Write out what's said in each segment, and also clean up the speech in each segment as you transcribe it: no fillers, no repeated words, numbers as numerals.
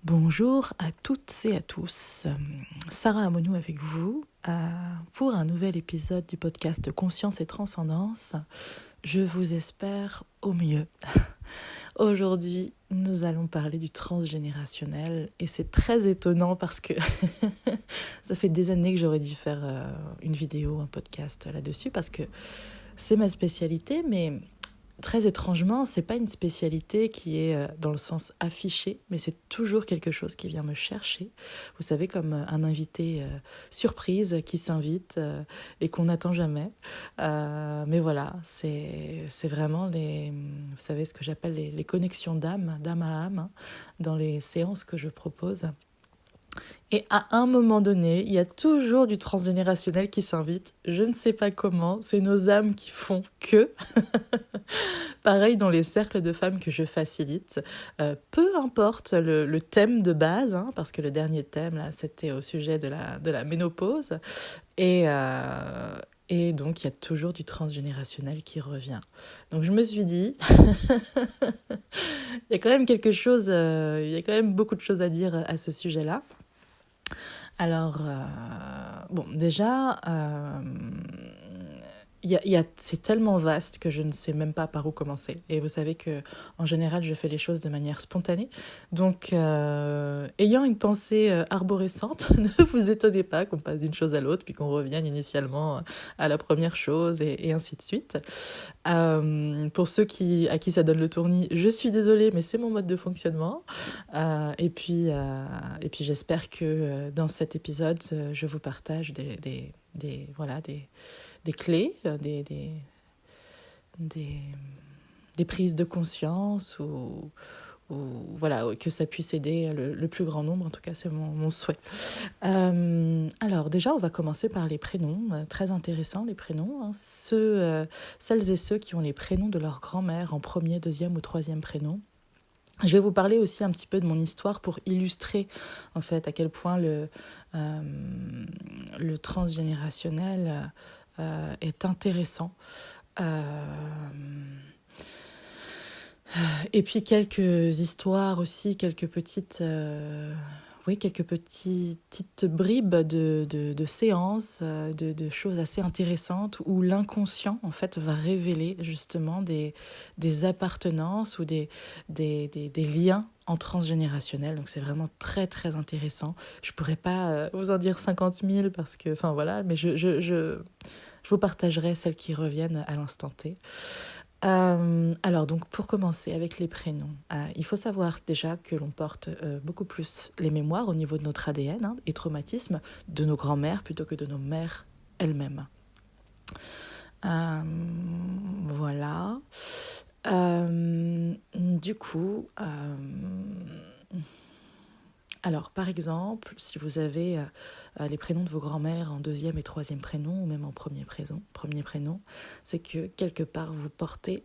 Bonjour à toutes et à tous. Sarah Amonou avec vous pour un nouvel épisode du podcast Conscience et Transcendance. Je vous espère au mieux. Aujourd'hui, nous allons parler du transgénérationnel et c'est très étonnant parce que ça fait des années que j'aurais dû faire une vidéo, un podcast là-dessus parce que c'est ma spécialité, mais très étrangement, c'est pas une spécialité qui est dans le sens affiché, mais c'est toujours quelque chose qui vient me chercher. Vous savez, comme un invité surprise qui s'invite et qu'on n'attend jamais. Mais voilà, c'est vraiment vous savez, ce que j'appelle les connexions d'âme à âme, hein, dans les séances que je propose. Et à un moment donné, il y a toujours du transgénérationnel qui s'invite. Je ne sais pas comment, c'est nos âmes qui font que. Pareil dans les cercles de femmes que je facilite. Peu importe le thème de base, hein, parce que le dernier thème, là, c'était au sujet de la ménopause. Et donc, il y a toujours du transgénérationnel qui revient. Donc, je me suis dit, il y a quand même il y a quand même beaucoup de choses à dire à ce sujet-là. Alors, bon, déjà, c'est tellement vaste que je ne sais même pas par où commencer. Et vous savez que en général, je fais les choses de manière spontanée. Donc, ayant une pensée arborescente, ne vous étonnez pas qu'on passe d'une chose à l'autre, puis qu'on revienne initialement à la première chose, et ainsi de suite. Pour ceux à qui ça donne le tournis, je suis désolée, mais c'est mon mode de fonctionnement. Et puis j'espère que dans cet épisode, je vous partage des clés, des prises de conscience ou voilà, que ça puisse aider le plus grand nombre. En tout cas, c'est mon souhait. Alors déjà, on va commencer par les prénoms. Très intéressant, les prénoms. Hein. Celles et ceux qui ont les prénoms de leur grand-mère en premier, deuxième ou troisième prénom. Je vais vous parler aussi un petit peu de mon histoire pour illustrer en fait à quel point le transgénérationnel est intéressant. Et puis quelques histoires aussi, quelques petites bribes de séances, de choses assez intéressantes où l'inconscient en fait va révéler justement des appartenances ou des liens en transgénérationnel. Donc c'est vraiment très très intéressant. Je pourrais pas vous en dire 50 000 parce que, enfin voilà, mais je vous partagerai celles qui reviennent à l'instant T. Alors donc pour commencer avec les prénoms, il faut savoir déjà que l'on porte beaucoup plus les mémoires au niveau de notre ADN hein, et traumatismes de nos grands-mères plutôt que de nos mères elles-mêmes. Voilà. Du coup, alors par exemple, si vous avez les prénoms de vos grands-mères en deuxième et troisième prénom, ou même en premier prénom, c'est que quelque part vous portez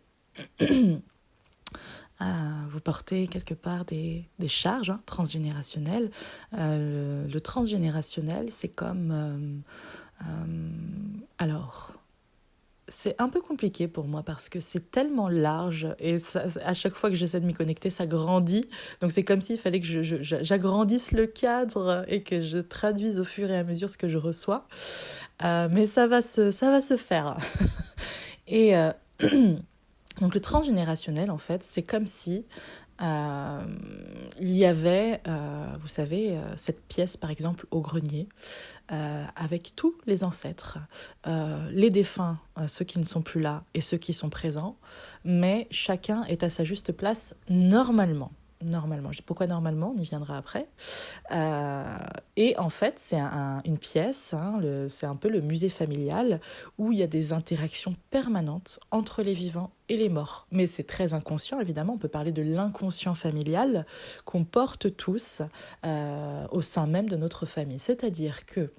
quelque part des charges hein, transgénérationnelles. Le transgénérationnel, c'est comme... alors, c'est un peu compliqué pour moi parce que c'est tellement large et à chaque fois que j'essaie de m'y connecter, ça grandit. Donc c'est comme s'il fallait que j'agrandisse le cadre et que je traduise au fur et à mesure ce que je reçois. Mais ça va se faire. Et donc le transgénérationnel, en fait, c'est comme si il y avait, vous savez, cette pièce, par exemple, au grenier, avec tous les ancêtres, les défunts, ceux qui ne sont plus là et ceux qui sont présents, mais chacun est à sa juste place normalement. Normalement. Je dis pourquoi normalement, on y viendra après. Et en fait, c'est une pièce, hein, c'est un peu le musée familial où il y a des interactions permanentes entre les vivants et les morts. Mais c'est très inconscient, évidemment. On peut parler de l'inconscient familial qu'on porte tous au sein même de notre famille. C'est-à-dire que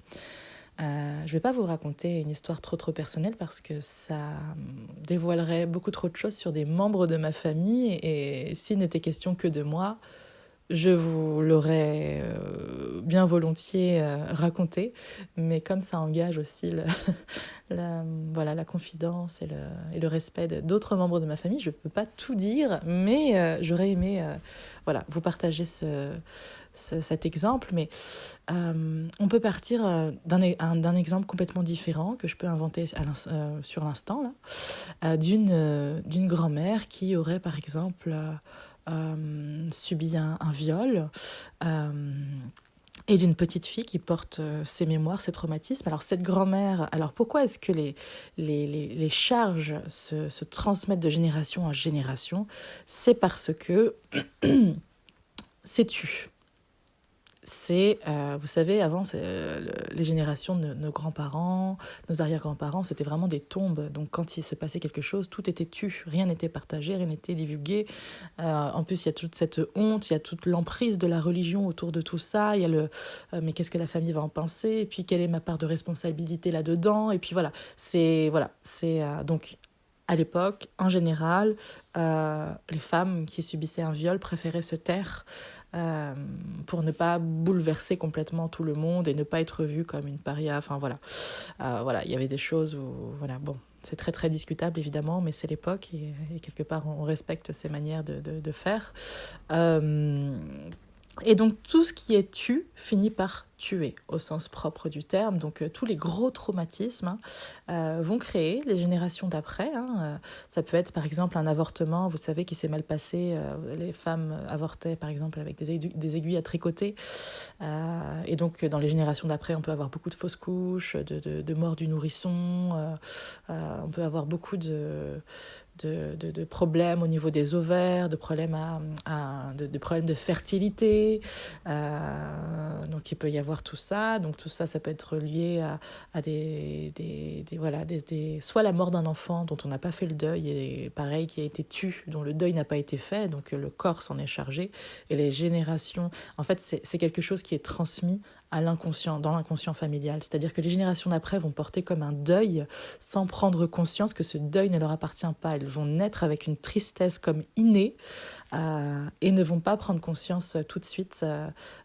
je ne vais pas vous raconter une histoire trop personnelle parce que ça dévoilerait beaucoup trop de choses sur des membres de ma famille et s'il n'était question que de moi, je vous l'aurais bien volontiers raconté, mais comme ça engage aussi la confidence et le respect d'autres membres de ma famille, je ne peux pas tout dire, mais j'aurais aimé vous partager cet exemple. Mais on peut partir d'un exemple complètement différent que je peux inventer sur l'instant, là, d'une grand-mère qui aurait par exemple subi un viol, et d'une petite fille qui porte ses mémoires, ses traumatismes. Alors cette grand-mère, alors pourquoi est-ce que les charges se transmettent de génération en génération? C'est parce que c'est tu. C'est, vous savez, avant, les générations de nos grands-parents, nos arrière-grands-parents, c'était vraiment des tombes. Donc quand il se passait quelque chose, tout était tu, rien n'était partagé, rien n'était divulgué. En plus, il y a toute cette honte, il y a toute l'emprise de la religion autour de tout ça. Il y a mais qu'est-ce que la famille va en penser? Et puis quelle est ma part de responsabilité là-dedans? Et puis donc à l'époque, en général, les femmes qui subissaient un viol préféraient se taire pour ne pas bouleverser complètement tout le monde et ne pas être vue comme une paria. Enfin voilà, il y avait des choses où c'est très très discutable évidemment, mais c'est l'époque et quelque part on respecte ces manières de faire. Et donc tout ce qui est tu finit par tuer au sens propre du terme. Donc tous les gros traumatismes vont créer les générations d'après. Ça peut être par exemple un avortement, vous savez, qui s'est mal passé. Les femmes avortaient par exemple avec des aiguilles à tricoter. Et donc dans les générations d'après, on peut avoir beaucoup de fausses couches, de mort du nourrisson. On peut avoir beaucoup de problèmes au niveau des ovaires, de problèmes de problèmes de fertilité. Donc il peut y avoir tout ça. Donc tout ça, ça peut être lié à soit la mort d'un enfant dont on n'a pas fait le deuil, et pareil, qui a été tué, dont le deuil n'a pas été fait, donc le corps s'en est chargé. Et les générations, en fait, c'est quelque chose qui est transmis à l'inconscient, dans l'inconscient familial. C'est-à-dire que les générations d'après vont porter comme un deuil sans prendre conscience que ce deuil ne leur appartient pas. Elles vont naître avec une tristesse comme innée et ne vont pas prendre conscience tout de suite.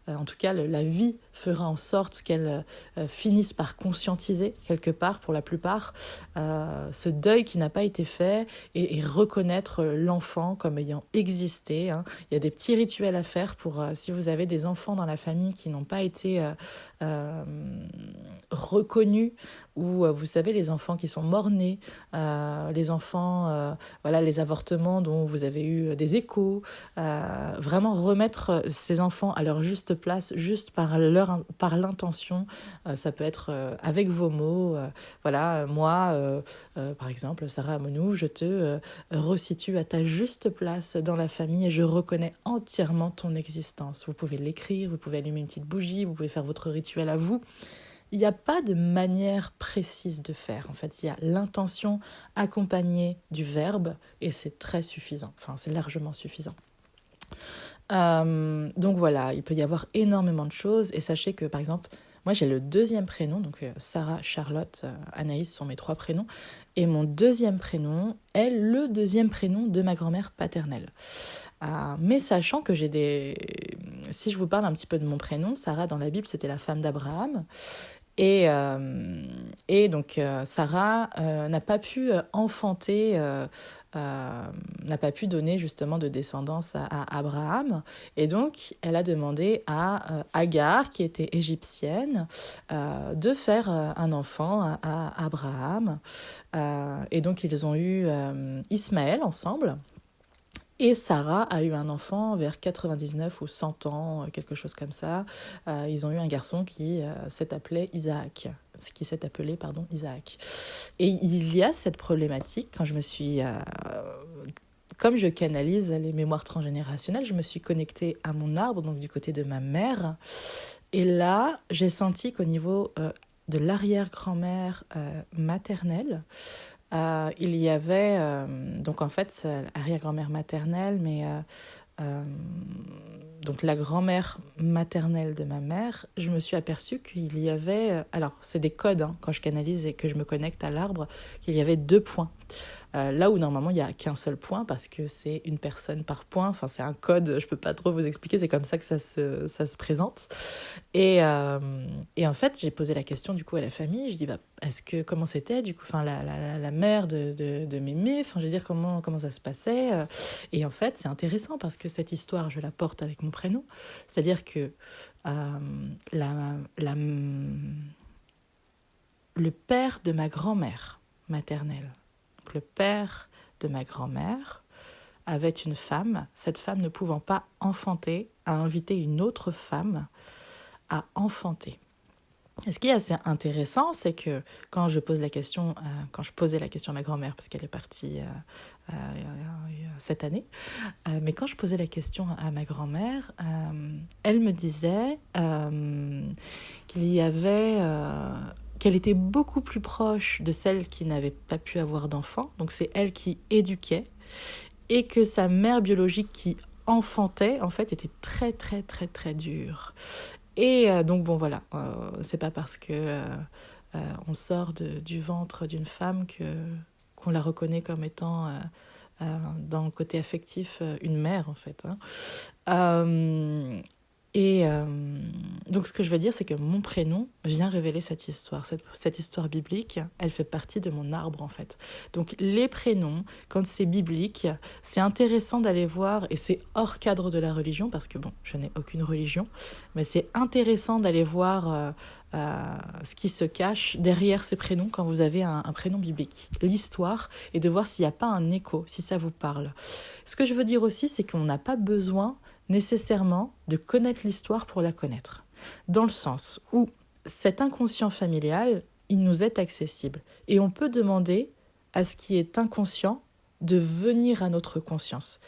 En tout cas, la vie fera en sorte qu'elles finissent par conscientiser quelque part, pour la plupart, ce deuil qui n'a pas été fait et reconnaître l'enfant comme ayant existé. Il y a des petits rituels à faire pour, si vous avez des enfants dans la famille qui n'ont pas été reconnus, ou vous savez, les enfants qui sont morts-nés, les enfants, les avortements dont vous avez eu des échos, vraiment remettre ces enfants à leur juste place, juste par l'intention. Ça peut être avec vos mots. Moi, par exemple, Sarah Amonou, je te resitue à ta juste place dans la famille et je reconnais entièrement ton existence. Vous pouvez l'écrire, vous pouvez allumer une petite bougie, vous pouvez faire votre rituel à vous. Il n'y a pas de manière précise de faire. En fait, il y a l'intention accompagnée du verbe et c'est très suffisant. Enfin, c'est largement suffisant. Donc voilà, il peut y avoir énormément de choses. Et sachez que, par exemple, moi j'ai le deuxième prénom, donc Sarah, Charlotte, Anaïs sont mes 3 prénoms. Et mon deuxième prénom est le deuxième prénom de ma grand-mère paternelle. Mais sachant que si je vous parle un petit peu de mon prénom, Sarah dans la Bible c'était la femme d'Abraham. Et donc Sarah n'a pas pu enfanter, n'a pas pu donner justement de descendance à Abraham. Et donc elle a demandé à Agar, qui était égyptienne, de faire un enfant à Abraham. Et donc ils ont eu Ismaël ensemble. Et Sarah a eu un enfant vers 99 ou 100 ans, quelque chose comme ça. Ils ont eu un garçon qui s'est appelé Isaac. Et il y a cette problématique, quand je me suis... comme je canalise les mémoires transgénérationnelles, je me suis connectée à mon arbre, donc du côté de ma mère. Et là, j'ai senti qu'au niveau de l'arrière-grand-mère maternelle, il y avait, donc en fait, arrière-grand-mère maternelle, mais donc la grand-mère maternelle de ma mère, je me suis aperçue qu'il y avait, alors c'est des codes, quand je canalise et que je me connecte à l'arbre, qu'il y avait 2 points. là où normalement il n'y a qu'un seul point parce que c'est une personne par point, enfin c'est un code, je peux pas trop vous expliquer, c'est comme ça que ça se présente. Et en fait, j'ai posé la question du coup à la famille, je dis comment c'était du coup, enfin la mère de Mémé, enfin je veux dire comment ça se passait. Et en fait, c'est intéressant parce que cette histoire, je la porte avec mon prénom, c'est-à-dire que le père de ma grand-mère maternelle, donc le père de ma grand-mère avait une femme, cette femme ne pouvant pas enfanter, a invité une autre femme à enfanter. Et ce qui est assez intéressant, c'est que quand je posais la question à ma grand-mère, parce qu'elle est partie cette année, mais quand je posais la question à ma grand-mère, elle me disait qu'elle était beaucoup plus proche de celle qui n'avait pas pu avoir d'enfant, donc c'est elle qui éduquait, et que sa mère biologique qui enfantait, en fait, était très, très, très, très dure. Et donc, bon, voilà, c'est pas parce que on sort du ventre d'une femme qu'on la reconnaît comme étant, dans le côté affectif, une mère, en fait. Et donc, ce que je veux dire, c'est que mon prénom vient révéler cette histoire. Cette histoire biblique, elle fait partie de mon arbre, en fait. Donc, les prénoms, quand c'est biblique, c'est intéressant d'aller voir, et c'est hors cadre de la religion, parce que, bon, je n'ai aucune religion, mais c'est intéressant d'aller voir ce qui se cache derrière ces prénoms quand vous avez un prénom biblique. L'histoire, et de voir s'il n'y a pas un écho, si ça vous parle. Ce que je veux dire aussi, c'est qu'on n'a pas besoin nécessairement de connaître l'histoire pour la connaître. Dans le sens où cet inconscient familial, il nous est accessible. Et on peut demander à ce qui est inconscient de venir à notre conscience.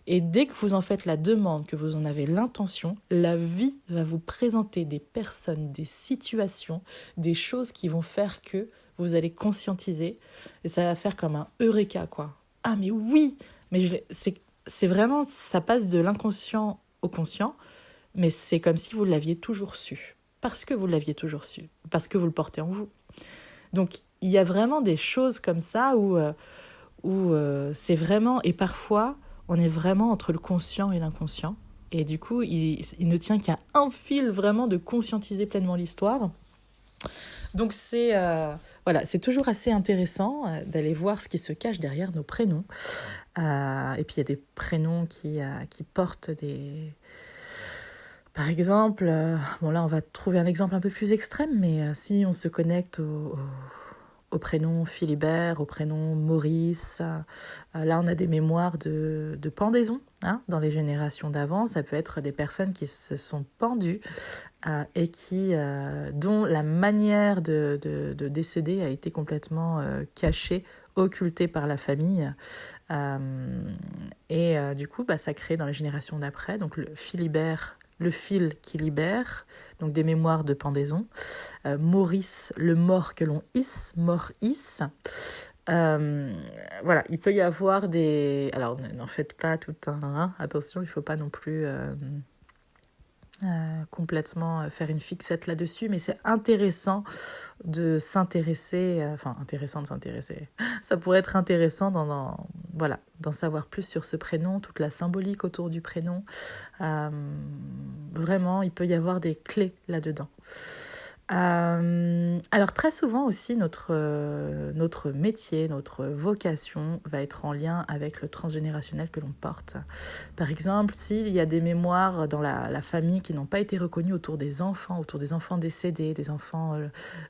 Et dès que vous en faites la demande, que vous en avez l'intention, la vie va vous présenter des personnes, des situations, des choses qui vont faire que vous allez conscientiser. Et ça va faire comme un eureka, quoi. Ah mais oui, mais c'est vraiment, ça passe de l'inconscient au conscient, mais c'est comme si vous l'aviez toujours su. Parce que vous l'aviez toujours su. Parce que vous le portez en vous. Donc, il y a vraiment des choses comme ça où c'est vraiment... Et parfois, on est vraiment entre le conscient et l'inconscient. Et du coup, il ne tient qu'à un fil vraiment de conscientiser pleinement l'histoire. Donc c'est toujours assez intéressant d'aller voir ce qui se cache derrière nos prénoms. Et puis il y a des prénoms qui portent des... Par exemple, là on va trouver un exemple un peu plus extrême, mais si on se connecte au prénom Philibert, au prénom Maurice, là on a des mémoires de pendaison, dans les générations d'avant. Ça peut être des personnes qui se sont pendues et dont la manière de décéder a été complètement cachée, occultée par la famille. Du coup, ça crée dans les générations d'après, donc le Philibert, le fil qui libère, donc des mémoires de pendaison. Maurice, le mort que l'on hisse, mort-hisse. Voilà, il peut y avoir des... Alors, n'en faites pas tout un... attention, il ne faut pas non plus complètement faire une fixette là-dessus, mais c'est intéressant de s'intéresser... intéressant de s'intéresser. Ça pourrait être intéressant d'en savoir plus sur ce prénom, toute la symbolique autour du prénom. Vraiment, il peut y avoir des clés là-dedans. Alors très souvent aussi notre métier, notre vocation va être en lien avec le transgénérationnel que l'on porte. Par exemple, s'il y a des mémoires dans la famille qui n'ont pas été reconnues autour des enfants décédés, des enfants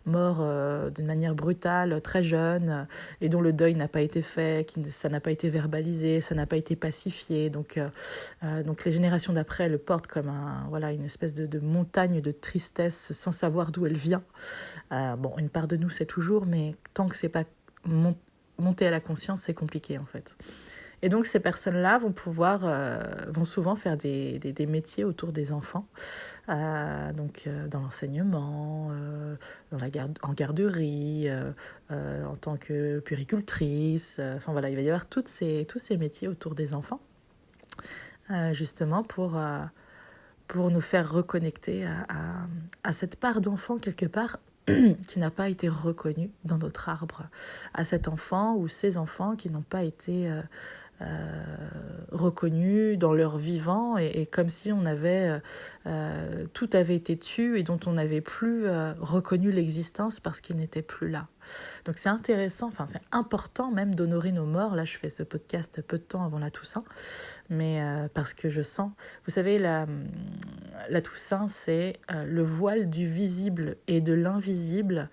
morts d'une manière brutale, très jeunes, et dont le deuil n'a pas été fait, ça n'a pas été verbalisé, ça n'a pas été pacifié. Donc les générations d'après le portent comme une espèce de montagne de tristesse sans savoir d'où elle vient. Une part de nous sait toujours, mais tant que c'est pas monté à la conscience, c'est compliqué en fait. Et donc ces personnes-là vont souvent faire des métiers autour des enfants, dans l'enseignement, en garderie, en tant que puéricultrice. Il va y avoir tous ces métiers autour des enfants, justement pour nous faire reconnecter à cette part d'enfant quelque part qui n'a pas été reconnu dans notre arbre, à cet enfant ou ces enfants qui n'ont pas été reconnus dans leur vivant et comme si on avait tout avait été tué et dont on n'avait plus reconnu l'existence parce qu'ils n'étaient plus là. Donc c'est intéressant, enfin c'est important même d'honorer nos morts. Là je fais ce podcast peu de temps avant la Toussaint, mais parce que je sens, vous savez, la Toussaint c'est le voile du visible et de l'invisible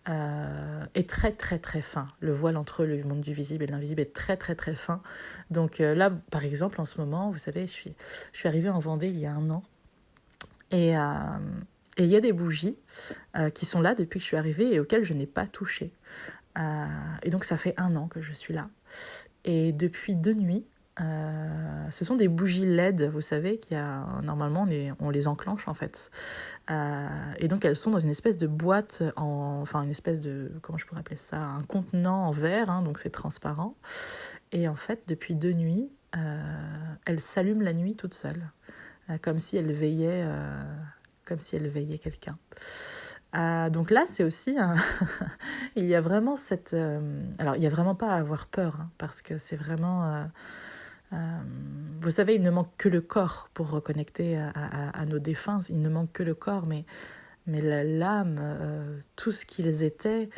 est très très très fin. Le voile entre le monde du visible et de l'invisible est très très très fin. Donc là, par exemple, en ce moment, vous savez, je suis arrivée en Vendée il y a 1 an et il y a des bougies qui sont là depuis que je suis arrivée et auxquelles je n'ai pas touché. Et donc ça fait 1 an que je suis là. Et depuis 2 nuits, ce sont des bougies LED, vous savez, normalement on les enclenche en fait. Et donc elles sont dans une espèce de boîte, enfin une espèce de, comment je pourrais appeler ça, un contenant en verre, hein, donc c'est transparent. Et en fait, depuis 2 nuits, elles s'allument la nuit toute seule, comme si elles veillaient quelqu'un. Donc là, c'est aussi il y a vraiment cette... Alors, il n'y a vraiment pas à avoir peur, hein, parce que c'est vraiment... vous savez, il ne manque que le corps pour reconnecter à nos défunts. Il ne manque que le corps, mais l'âme, tout ce qu'ils étaient...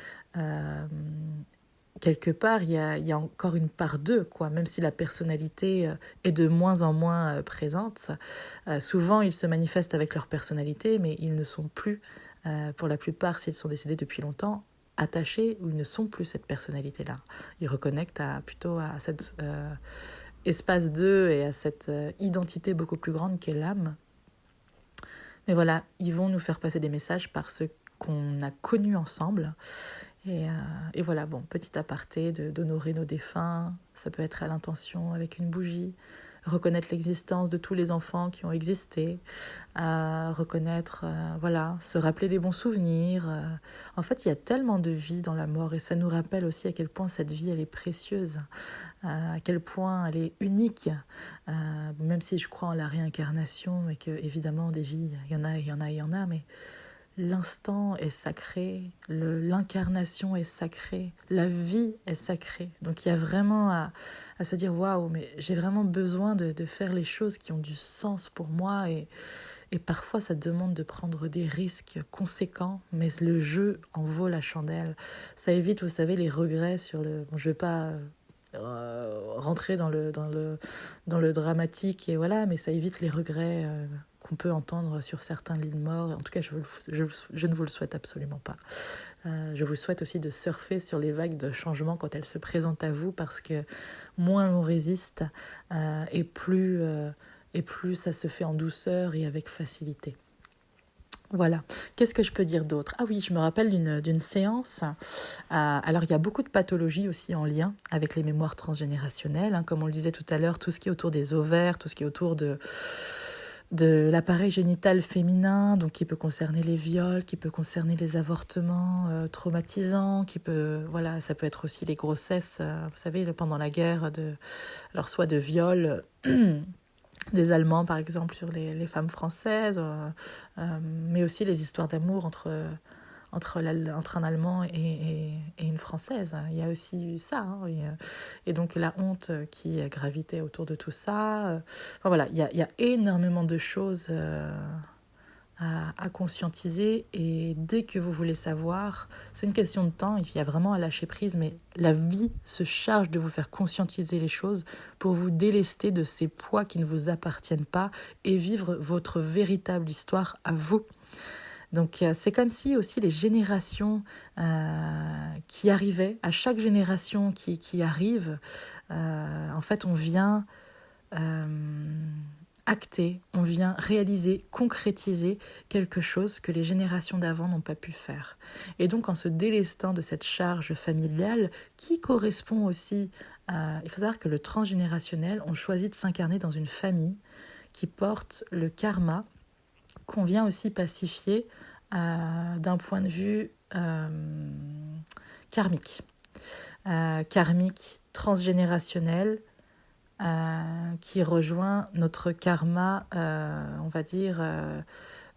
quelque part, il y a encore une part d'eux, quoi. Même si la personnalité est de moins en moins présente. Souvent, ils se manifestent avec leur personnalité, mais ils ne sont plus... pour la plupart, s'ils sont décédés depuis longtemps, attachés ou ils ne sont plus cette personnalité-là. Ils reconnectent plutôt à cet espace d'eux et à cette identité beaucoup plus grande qu'est l'âme. Mais voilà, ils vont nous faire passer des messages par ce qu'on a connu ensemble. Et voilà, bon, petit aparté d'honorer nos défunts. Ça peut être à l'intention avec une bougie, reconnaître l'existence de tous les enfants qui ont existé, reconnaître, se rappeler des bons souvenirs. En fait, il y a tellement de vie dans la mort et ça nous rappelle aussi à quel point cette vie, elle est précieuse, à quel point elle est unique, même si je crois en la réincarnation et que, évidemment, des vies, il y en a, mais l'instant est sacré, l'incarnation est sacrée, la vie est sacrée. Donc il y a vraiment à se dire waouh, mais j'ai vraiment besoin de faire les choses qui ont du sens pour moi et parfois ça demande de prendre des risques conséquents, mais le jeu en vaut la chandelle. Ça évite, vous savez, les regrets sur le... Bon, je ne vais pas rentrer dans le dramatique et voilà, mais ça évite les regrets qu'on peut entendre sur certains lits de mort. En tout cas, je ne vous le souhaite absolument pas. Je vous souhaite aussi de surfer sur les vagues de changement quand elles se présentent à vous, parce que moins on résiste et plus ça se fait en douceur et avec facilité. Voilà. Qu'est-ce que je peux dire d'autre ? Ah oui, je me rappelle d'une séance. Alors, il y a beaucoup de pathologies aussi en lien avec les mémoires transgénérationnelles. Hein, comme on le disait tout à l'heure, tout ce qui est autour des ovaires, tout ce qui est autour de l'appareil génital féminin, donc qui peut concerner les viols, qui peut concerner les avortements traumatisants, ça peut être aussi les grossesses, vous savez, pendant la guerre, alors soit de viols des Allemands, par exemple, sur les femmes françaises, mais aussi les histoires d'amour entre un Allemand et une Française. Il y a aussi eu ça, hein, et donc la honte qui gravitait autour de tout ça. Enfin voilà, il y a énormément de choses à conscientiser, et dès que vous voulez savoir, c'est une question de temps, il y a vraiment à lâcher prise, mais la vie se charge de vous faire conscientiser les choses pour vous délester de ces poids qui ne vous appartiennent pas et vivre votre véritable histoire à vous. Donc c'est comme si aussi les générations qui arrivaient, à chaque génération qui arrive, en fait on vient acter, on vient réaliser, concrétiser quelque chose que les générations d'avant n'ont pas pu faire. Et donc en se délestant de cette charge familiale qui correspond aussi il faut savoir que le transgénérationnel, on choisit de s'incarner dans une famille qui porte le karma qu'on vient aussi pacifier d'un point de vue karmique. Karmique, transgénérationnel, qui rejoint notre karma, on va dire,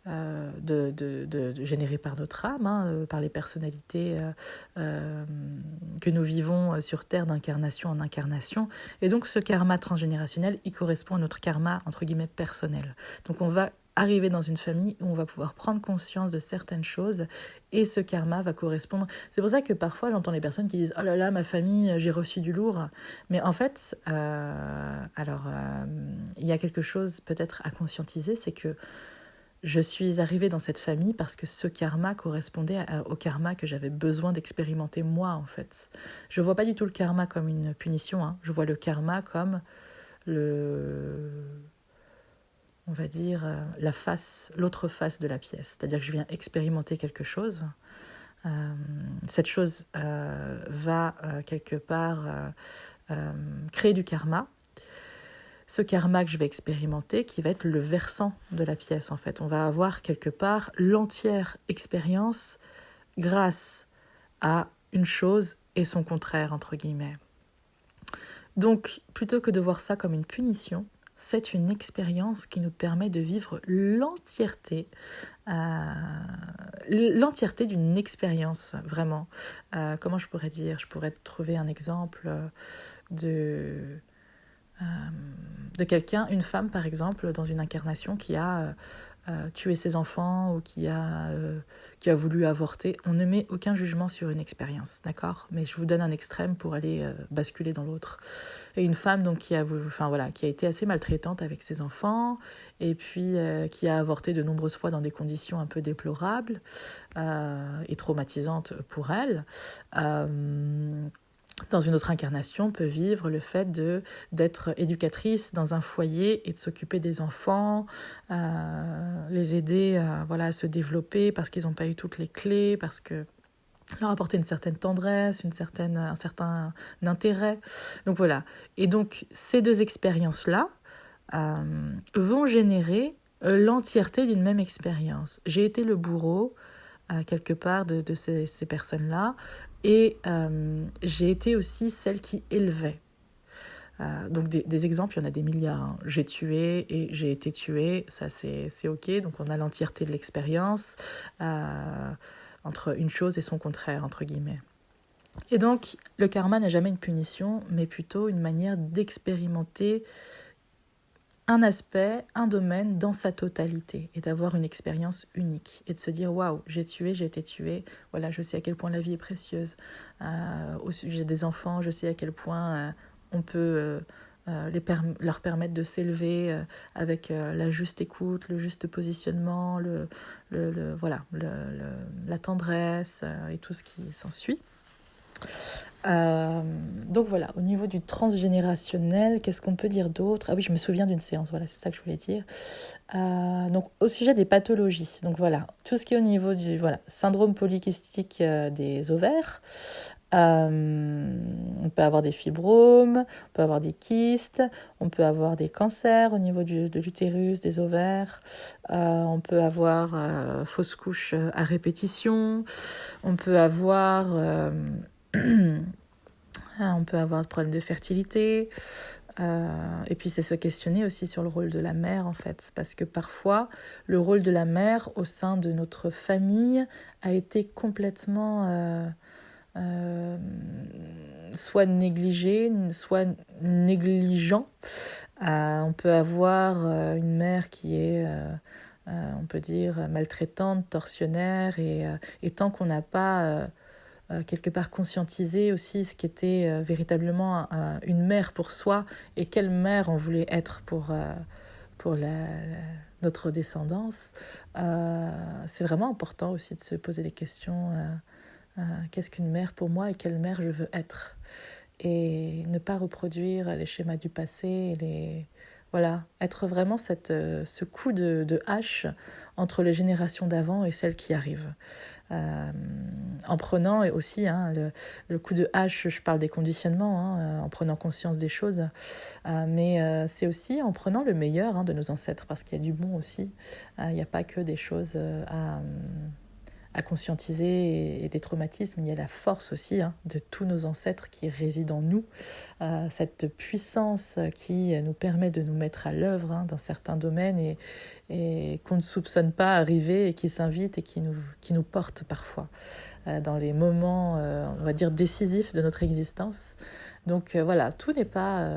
générés par notre âme, par les personnalités que nous vivons sur Terre d'incarnation en incarnation. Et donc ce karma transgénérationnel, il correspond à notre karma, entre guillemets, personnel. Donc on va arriver dans une famille où on va pouvoir prendre conscience de certaines choses et ce karma va correspondre. C'est pour ça que parfois j'entends les personnes qui disent « Oh là là, ma famille, j'ai reçu du lourd ». Mais en fait, il y a quelque chose peut-être à conscientiser, c'est que je suis arrivée dans cette famille parce que ce karma correspondait au karma que j'avais besoin d'expérimenter moi, en fait. Je ne vois pas du tout le karma comme une punition, je vois le karma comme on va dire, l'autre face de la pièce. C'est-à-dire que je viens expérimenter quelque chose. Cette chose va quelque part créer du karma. Ce karma que je vais expérimenter, qui va être le versant de la pièce, en fait. On va avoir quelque part l'entière expérience grâce à une chose et son contraire, entre guillemets. Donc, plutôt que de voir ça comme une punition, c'est une expérience qui nous permet de vivre l'entièreté d'une expérience, vraiment. Comment je pourrais dire ? Je pourrais trouver un exemple de quelqu'un, une femme par exemple, dans une incarnation qui a tué ses enfants ou qui a voulu avorter. On ne met aucun jugement sur une expérience, d'accord ? Mais je vous donne un extrême pour aller basculer dans l'autre. Et une femme donc qui a été assez maltraitante avec ses enfants et puis qui a avorté de nombreuses fois dans des conditions un peu déplorables et traumatisantes pour elle. Dans une autre incarnation, peut vivre le fait d'être éducatrice dans un foyer et de s'occuper des enfants, les aider à se développer parce qu'ils n'ont pas eu toutes les clés, parce que leur apporter une certaine tendresse, un certain intérêt. Donc voilà. Et donc ces deux expériences-là vont générer l'entièreté d'une même expérience. J'ai été le bourreau quelque part de ces personnes-là. Et j'ai été aussi celle qui élevait. Donc des exemples, il y en a des milliards. J'ai tué et j'ai été tuée, ça c'est ok. Donc on a l'entièreté de l'expérience entre une chose et son contraire, entre guillemets. Et donc le karma n'est jamais une punition, mais plutôt une manière d'expérimenter un aspect, un domaine dans sa totalité et d'avoir une expérience unique et de se dire waouh, j'ai été tuée, voilà, je sais à quel point la vie est précieuse. Au sujet des enfants, je sais à quel point on peut leur permettre de s'élever avec la juste écoute, le juste positionnement, la tendresse et tout ce qui s'ensuit. Donc voilà, au niveau du transgénérationnel, qu'est-ce qu'on peut dire d'autre ? Ah oui, je me souviens d'une séance, voilà, c'est ça que je voulais dire. Donc au sujet des pathologies, donc voilà, tout ce qui est au niveau du syndrome polykystique des ovaires, on peut avoir des fibromes, on peut avoir des kystes, on peut avoir des cancers au niveau de l'utérus, des ovaires, on peut avoir fausse couche à répétition, on peut avoir on peut avoir des problèmes de fertilité. Et puis c'est se questionner aussi sur le rôle de la mère en fait, parce que parfois le rôle de la mère au sein de notre famille a été complètement soit négligé, soit négligent. On peut avoir une mère qui est on peut dire maltraitante, tortionnaire, et tant qu'on n'a pas quelque part conscientiser aussi ce qu'était véritablement une mère pour soi et quelle mère on voulait être pour notre descendance. C'est vraiment important aussi de se poser des questions. Qu'est-ce qu'une mère pour moi et quelle mère je veux être ? Et ne pas reproduire les schémas du passé, être vraiment ce coup de hache entre les générations d'avant et celles qui arrivent. En prenant aussi le coup de hache, je parle des conditionnements, en prenant conscience des choses, mais c'est aussi en prenant le meilleur de nos ancêtres, parce qu'il y a du bon aussi. Il n'y a pas que des choses à conscientiser et des traumatismes, il y a la force aussi de tous nos ancêtres qui résident en nous, cette puissance qui nous permet de nous mettre à l'œuvre dans certains domaines et qu'on ne soupçonne pas arriver et qui s'invite et qui nous porte parfois dans les moments, on va dire, décisifs de notre existence. Donc voilà, tout n'est pas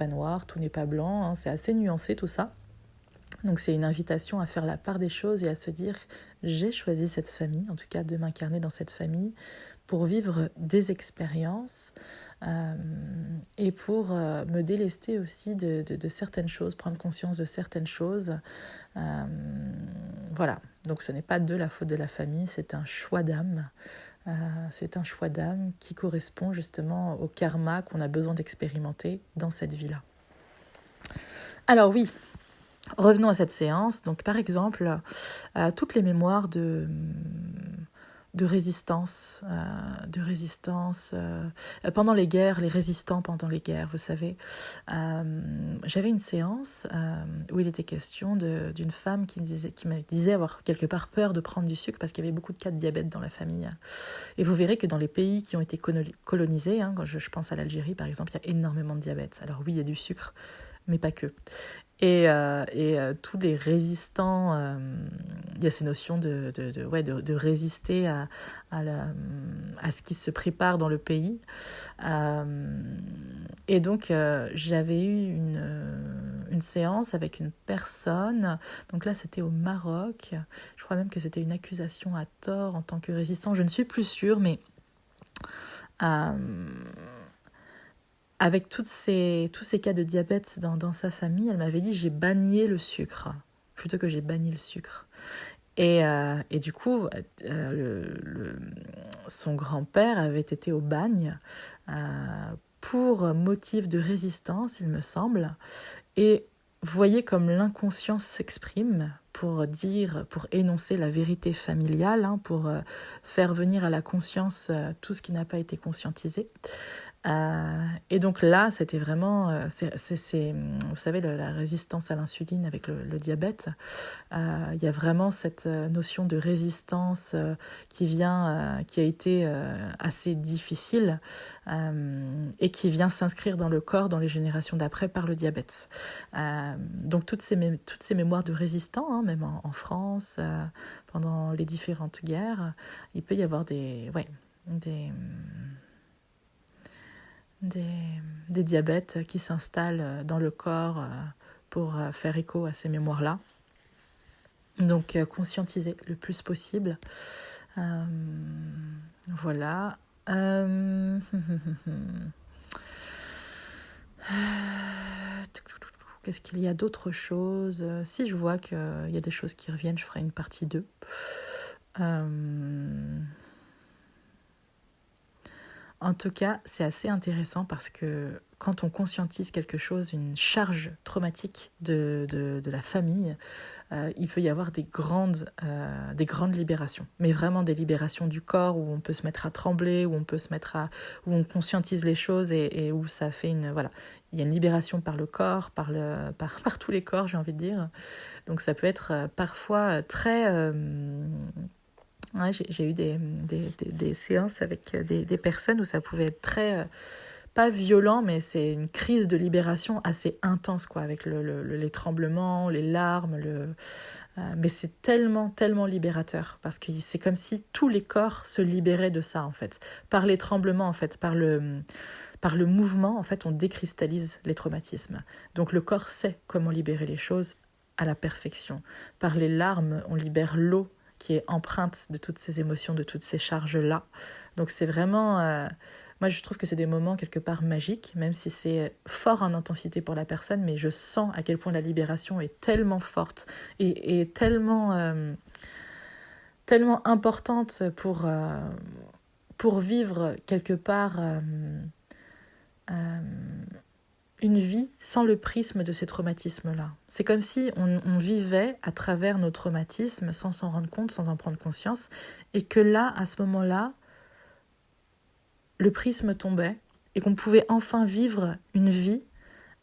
noir, tout n'est pas blanc, c'est assez nuancé tout ça. Donc c'est une invitation à faire la part des choses et à se dire j'ai choisi cette famille, en tout cas de m'incarner dans cette famille pour vivre des expériences et pour me délester aussi de certaines choses, prendre conscience de certaines choses. Voilà, donc ce n'est pas de la faute de la famille, c'est un choix d'âme. C'est un choix d'âme qui correspond justement au karma qu'on a besoin d'expérimenter dans cette vie-là. Alors oui, revenons à cette séance. Donc par exemple, toutes les mémoires de résistance, pendant les guerres, les résistants pendant les guerres, vous savez. J'avais une séance où il était question d'une femme qui me disait avoir quelque part peur de prendre du sucre parce qu'il y avait beaucoup de cas de diabète dans la famille. Et vous verrez que dans les pays qui ont été colonisés, quand je pense à l'Algérie par exemple, il y a énormément de diabète. Alors oui, il y a du sucre, mais pas que. Et tous les résistants, il y a ces notions de résister à ce qui se prépare dans le pays. Et donc, j'avais eu une séance avec une personne. Donc là, c'était au Maroc. Je crois même que c'était une accusation à tort en tant que résistant. Je ne suis plus sûre, mais avec tous ces cas de diabète dans sa famille, elle m'avait dit j'ai banni le sucre, plutôt que j'ai banni le sucre. Et du coup, son grand-père avait été au bagne pour motif de résistance, il me semble. Et vous voyez comme l'inconscient s'exprime pour énoncer la vérité familiale, pour faire venir à la conscience tout ce qui n'a pas été conscientisé. Et donc là, c'était vraiment, vous savez, la résistance à l'insuline avec le diabète. Il y a vraiment cette notion de résistance qui a été assez difficile et qui vient s'inscrire dans le corps dans les générations d'après par le diabète. Donc toutes ces mémoires de résistants, même en France, pendant les différentes guerres, il peut y avoir des diabètes qui s'installent dans le corps pour faire écho à ces mémoires-là. Donc, conscientiser le plus possible. Voilà. Qu'est-ce qu'il y a d'autre chose ? Si je vois qu'il y a des choses qui reviennent, je ferai une partie 2. En tout cas, c'est assez intéressant parce que quand on conscientise quelque chose, une charge traumatique de la famille, il peut y avoir des grandes libérations. Mais vraiment des libérations du corps où on peut se mettre à trembler, où on conscientise les choses et où ça fait il y a une libération par le corps, par tous les corps, j'ai envie de dire. Donc ça peut être parfois très... Ouais, j'ai eu des séances avec des personnes où ça pouvait être très, pas violent, mais c'est une crise de libération assez intense, quoi, avec les tremblements, les larmes, mais c'est tellement, tellement libérateur, parce que c'est comme si tous les corps se libéraient de ça, en fait. Par les tremblements, en fait, par le mouvement, en fait, on décristallise les traumatismes. Donc le corps sait comment libérer les choses à la perfection. Par les larmes, on libère l'eau qui est empreinte de toutes ces émotions, de toutes ces charges-là. Donc c'est vraiment... moi, je trouve que c'est des moments quelque part magiques, même si c'est fort en intensité pour la personne, mais je sens à quel point la libération est tellement forte et tellement importante pour vivre quelque part une vie sans le prisme de ces traumatismes-là. C'est comme si on vivait à travers nos traumatismes sans s'en rendre compte, sans en prendre conscience, et que là, à ce moment-là, le prisme tombait et qu'on pouvait enfin vivre une vie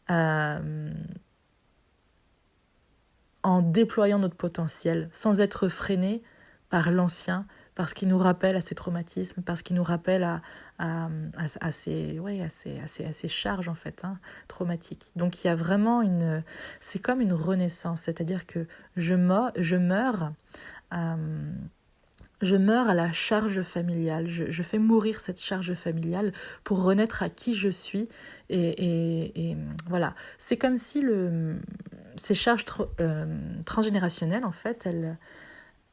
en déployant notre potentiel, sans être freiné par l'ancien, parce qu'il nous rappelle à ces traumatismes, parce qu'il nous rappelle à ces charges en fait, traumatiques. Donc il y a vraiment c'est comme une renaissance, c'est-à-dire que je meurs à la charge familiale, je fais mourir cette charge familiale pour renaître à qui je suis. Et voilà, c'est comme si ces charges transgénérationnelles, en fait,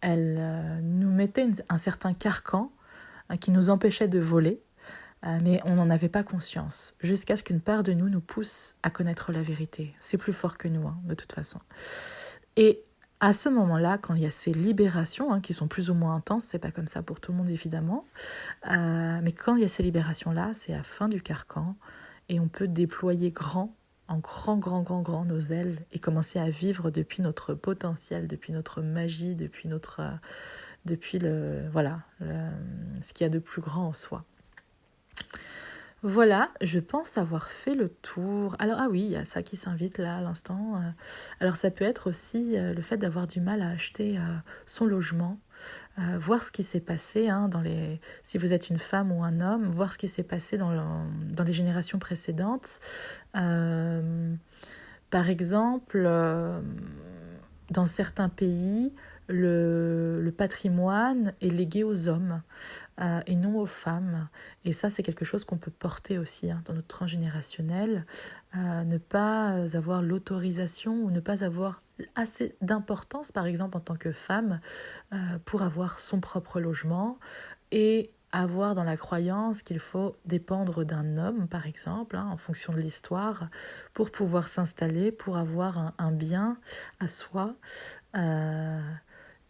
elles nous mettaient un certain carcan qui nous empêchait de voler, mais on n'en avait pas conscience, jusqu'à ce qu'une part de nous pousse à connaître la vérité. C'est plus fort que nous, de toute façon. Et à ce moment-là, quand il y a ces libérations, qui sont plus ou moins intenses, c'est pas comme ça pour tout le monde évidemment, mais quand il y a ces libérations-là, c'est la fin du carcan, et on peut déployer en grand nos ailes, et commencer à vivre depuis notre potentiel, depuis notre magie, depuis ce qu'il y a de plus grand en soi. Voilà, je pense avoir fait le tour. Alors, oui, il y a ça qui s'invite là à l'instant. Alors, ça peut être aussi le fait d'avoir du mal à acheter son logement, voir ce qui s'est passé si vous êtes une femme ou un homme, voir ce qui s'est passé dans les générations précédentes. Par exemple, dans certains pays, le patrimoine est légué aux hommes et non aux femmes. Et ça, c'est quelque chose qu'on peut porter aussi dans notre transgénérationnel. Ne pas avoir l'autorisation ou ne pas avoir assez d'importance, par exemple, en tant que femme, pour avoir son propre logement et avoir dans la croyance qu'il faut dépendre d'un homme, par exemple, en fonction de l'histoire, pour pouvoir s'installer, pour avoir un bien à soi.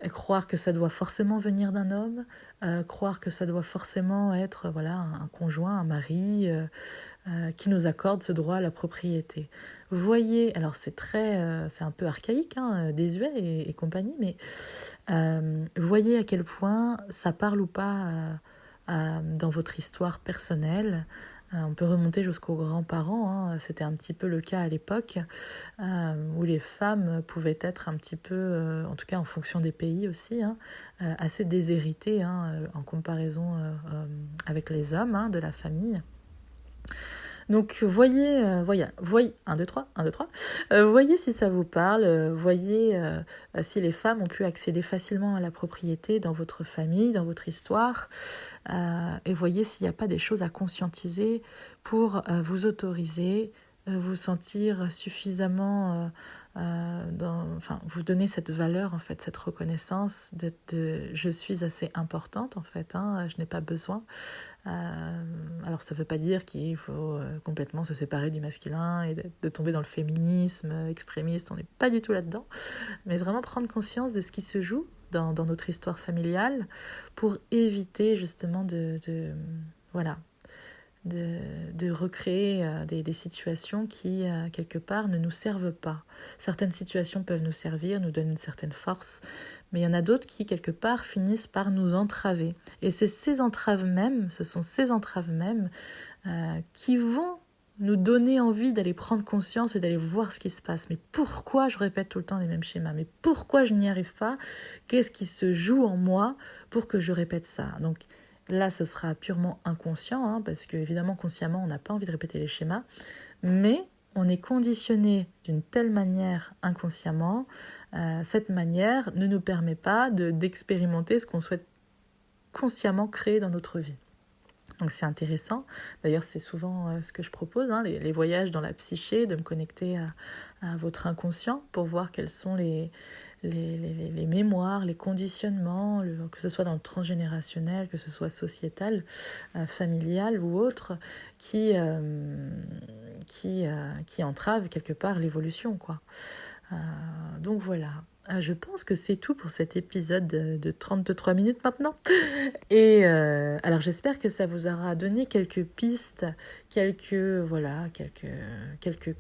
Croire que ça doit forcément venir d'un homme, croire que ça doit forcément être un conjoint, un mari qui nous accorde ce droit à la propriété. Vous voyez, alors c'est un peu archaïque, désuet et compagnie, mais voyez à quel point ça parle ou pas dans votre histoire personnelle. On peut remonter jusqu'aux grands-parents, c'était un petit peu le cas à l'époque, où les femmes pouvaient être un petit peu, en tout cas en fonction des pays aussi, assez déshéritées en comparaison avec les hommes de la famille. Donc voyez, 1, 2, 3, voyez si ça vous parle, voyez si les femmes ont pu accéder facilement à la propriété dans votre famille, dans votre histoire, et voyez s'il n'y a pas des choses à conscientiser pour vous autoriser, vous sentir suffisamment, vous donner cette valeur en fait, cette reconnaissance de je suis assez importante en fait, je n'ai pas besoin. Alors ça ne veut pas dire qu'il faut complètement se séparer du masculin et de tomber dans le féminisme extrémiste, on n'est pas du tout là-dedans, mais vraiment prendre conscience de ce qui se joue dans notre histoire familiale pour éviter justement de recréer des situations qui, quelque part, ne nous servent pas. Certaines situations peuvent nous servir, nous donnent une certaine force, mais il y en a d'autres qui, quelque part, finissent par nous entraver. Et ce sont ces entraves mêmes qui vont nous donner envie d'aller prendre conscience et d'aller voir ce qui se passe. Mais pourquoi je répète tout le temps les mêmes schémas ? Mais pourquoi je n'y arrive pas ? Qu'est-ce qui se joue en moi pour que je répète ça ? Donc, là, ce sera purement inconscient, parce qu'évidemment, consciemment, on n'a pas envie de répéter les schémas, mais on est conditionné d'une telle manière inconsciemment, cette manière ne nous permet pas d'expérimenter ce qu'on souhaite consciemment créer dans notre vie. Donc c'est intéressant, d'ailleurs c'est souvent ce que je propose, les voyages dans la psyché, de me connecter à votre inconscient pour voir quels sont les mémoires, les conditionnements, que ce soit dans le transgénérationnel, que ce soit sociétal, familial ou autre, qui entravent quelque part l'évolution, quoi. Donc voilà. Je pense que c'est tout pour cet épisode de 33 minutes maintenant. Et alors j'espère que ça vous aura donné quelques pistes, quelques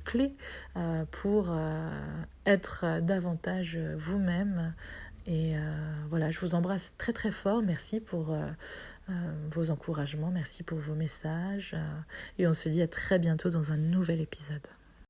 clés pour être davantage vous-même. Et je vous embrasse très très fort. Merci pour vos encouragements, merci pour vos messages. Et on se dit à très bientôt dans un nouvel épisode.